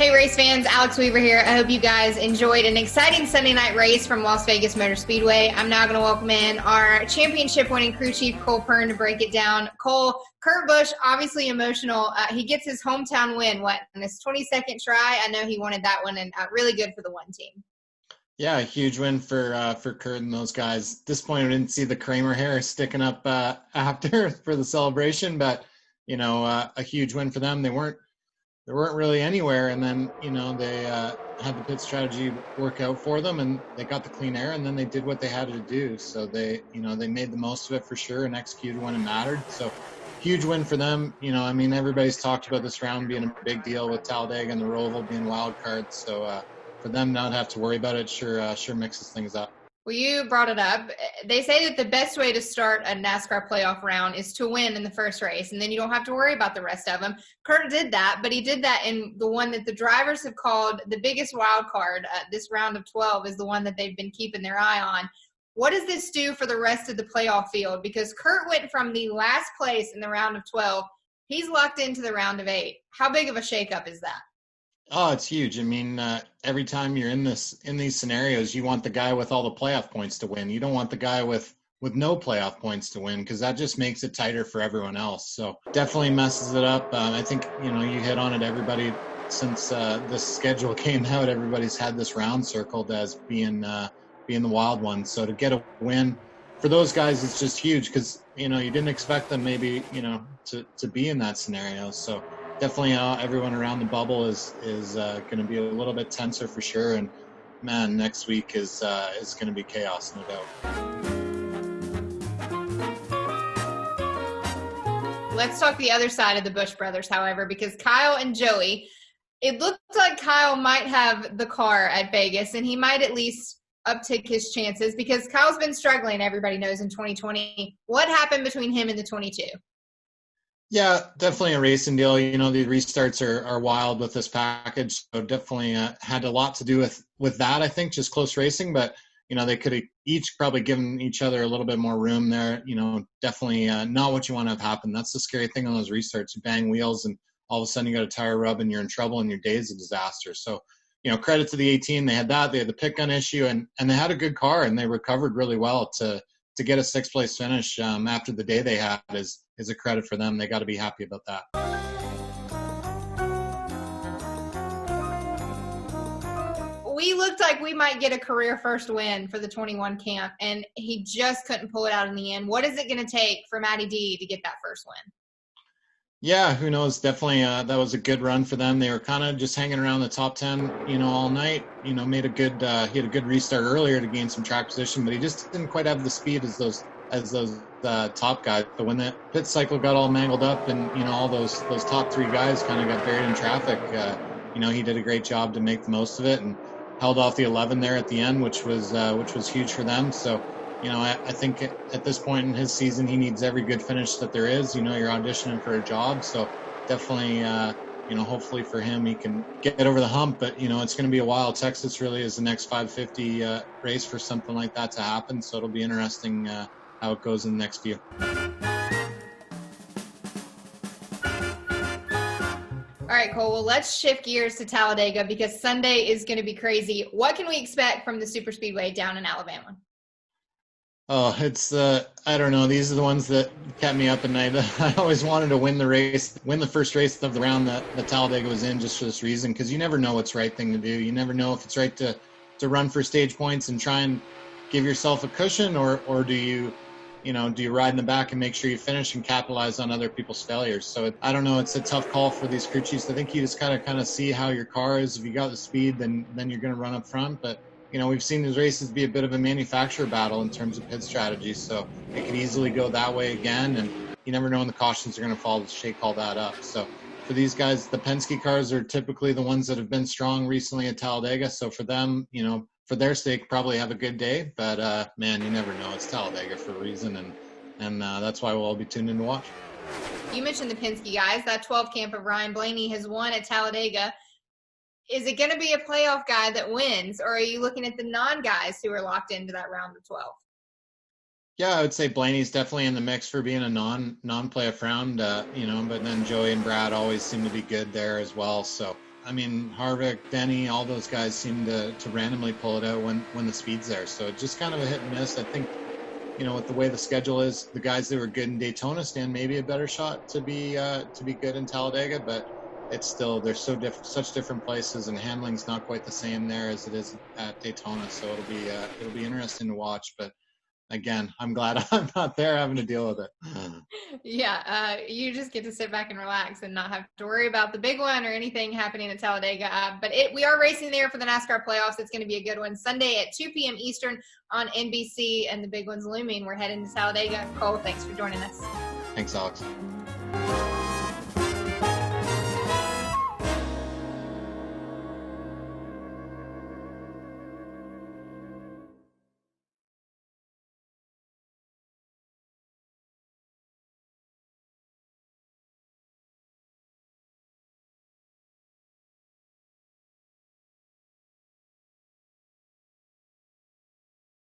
Hey race fans, Alex Weaver here. I hope you guys enjoyed an exciting Sunday night race from Las Vegas Motor Speedway. I'm now going to welcome in our championship winning crew chief, Cole Pearn, to break it down. Cole, Kurt Busch, obviously emotional. He gets his hometown win, in his 22nd try? I know he wanted that one, and really good for the one team. Yeah, a huge win for Kurt and those guys. Disappointed we didn't see the Kramer hair sticking up after for the celebration, but a huge win for them. They weren't really anywhere, and then they had the pit strategy work out for them, and they got the clean air, and then they did what they had to do. So they made the most of it for sure and executed when it mattered. So huge win for them. Everybody's talked about this round being a big deal with Talladega and the Roval being wild cards. So for them not to have to worry about it sure mixes things up. Well, you brought it up. They say that the best way to start a NASCAR playoff round is to win in the first race, and then you don't have to worry about the rest of them. Kurt did that, but he did that in the one that the drivers have called the biggest wild card. This round of 12 is the one that they've been keeping their eye on. What does this do for the rest of the playoff field? Because Kurt went from the last place in the round of 12. He's locked into the round of 8. How big of a shakeup is that? Oh, it's huge. Every time you're in these scenarios, you want the guy with all the playoff points to win. You don't want the guy with no playoff points to win, because that just makes it tighter for everyone else. So definitely messes it up. I think, you hit on it. Everybody, since this schedule came out, everybody's had this round circled as being the wild one. So to get a win for those guys, it's just huge, because, you didn't expect them maybe, to be in that scenario. So definitely everyone around the bubble is going to be a little bit tenser for sure. And man, next week is going to be chaos, no doubt. Let's talk the other side of the Busch brothers, however, because Kyle and Joey, it looked like Kyle might have the car at Vegas, and he might at least uptick his chances, because Kyle's been struggling, everybody knows, in 2020. What happened between him and the 22? Yeah, definitely a racing deal. The restarts are wild with this package. So definitely had a lot to do with that, I think, just close racing. But, they could have each probably given each other a little bit more room there. Definitely not what you want to have happen. That's the scary thing on those restarts. You bang wheels and all of a sudden you got a tire rub and you're in trouble and your day is a disaster. So, credit to the 18. They had that. They had the pit gun issue, and they had a good car, and they recovered really well to get a 6th place finish after the day they had is a credit for them. They got to be happy about that. We looked like we might get a career first win for the 21 camp, and he just couldn't pull it out in the end. What is it going to take for Maddie D to get that first win? Yeah, who knows? Definitely that was a good run for them. They were kind of just hanging around the top 10, all night. Made a good he had a good restart earlier to gain some track position, but he just didn't quite have the speed as those top guys. But when the pit cycle got all mangled up and all those top 3 guys kind of got buried in traffic, he did a great job to make the most of it and held off the 11 there at the end, which was huge for them. So I think at this point in his season, he needs every good finish that there is. You're auditioning for a job, so definitely hopefully for him he can get over the hump. But it's going to be a while. Texas really is the next 550 race for something like that to happen, so it'll be interesting how it goes in the next few. All right, Cole. Well, let's shift gears to Talladega, because Sunday is going to be crazy. What can we expect from the Super Speedway down in Alabama? Oh, it's I don't know. These are the ones that kept me up at night. I always wanted to win the first race of the round that Talladega was in, just for this reason, because you never know what's the right thing to do. You never know if it's right to run for stage points and try and give yourself a cushion, or do you ride in the back and make sure you finish and capitalize on other people's failures. So I don't know. It's a tough call for these crew chiefs. I think you just gotta kind of see how your car is. If you got the speed, then you're going to run up front. But we've seen these races be a bit of a manufacturer battle in terms of pit strategy, so it could easily go that way again, and you never know when the cautions are going to fall to shake all that up. So for these guys, the Penske cars are typically the ones that have been strong recently at Talladega, so for them, for their sake, probably have a good day, but man, you never know. It's Talladega for a reason, and that's why we'll all be tuned in to watch. You mentioned the Penske guys. That 12 camp of Ryan Blaney has won at Talladega. Is it going to be a playoff guy that wins, or are you looking at the non-guys who are locked into that round of 12? Yeah, I would say Blaney's definitely in the mix for being a non-playoff round, but then Joey and Brad always seem to be good there as well. So I mean, Harvick, Denny, all those guys seem to randomly pull it out when the speed's there. So it's just kind of a hit and miss. I think, with the way the schedule is, the guys that were good in Daytona stand maybe a better shot to be good in Talladega, but it's still, they're such different places, and handling's not quite the same there as it is at Daytona. So it'll be interesting to watch. But again, I'm glad I'm not there having to deal with it. Yeah, you just get to sit back and relax and not have to worry about the big one or anything happening at Talladega. But we are racing there for the NASCAR playoffs. It's going to be a good one. Sunday at 2 p.m. Eastern on NBC, and the big one's looming. We're heading to Talladega. Cole, thanks for joining us. Thanks, Alex.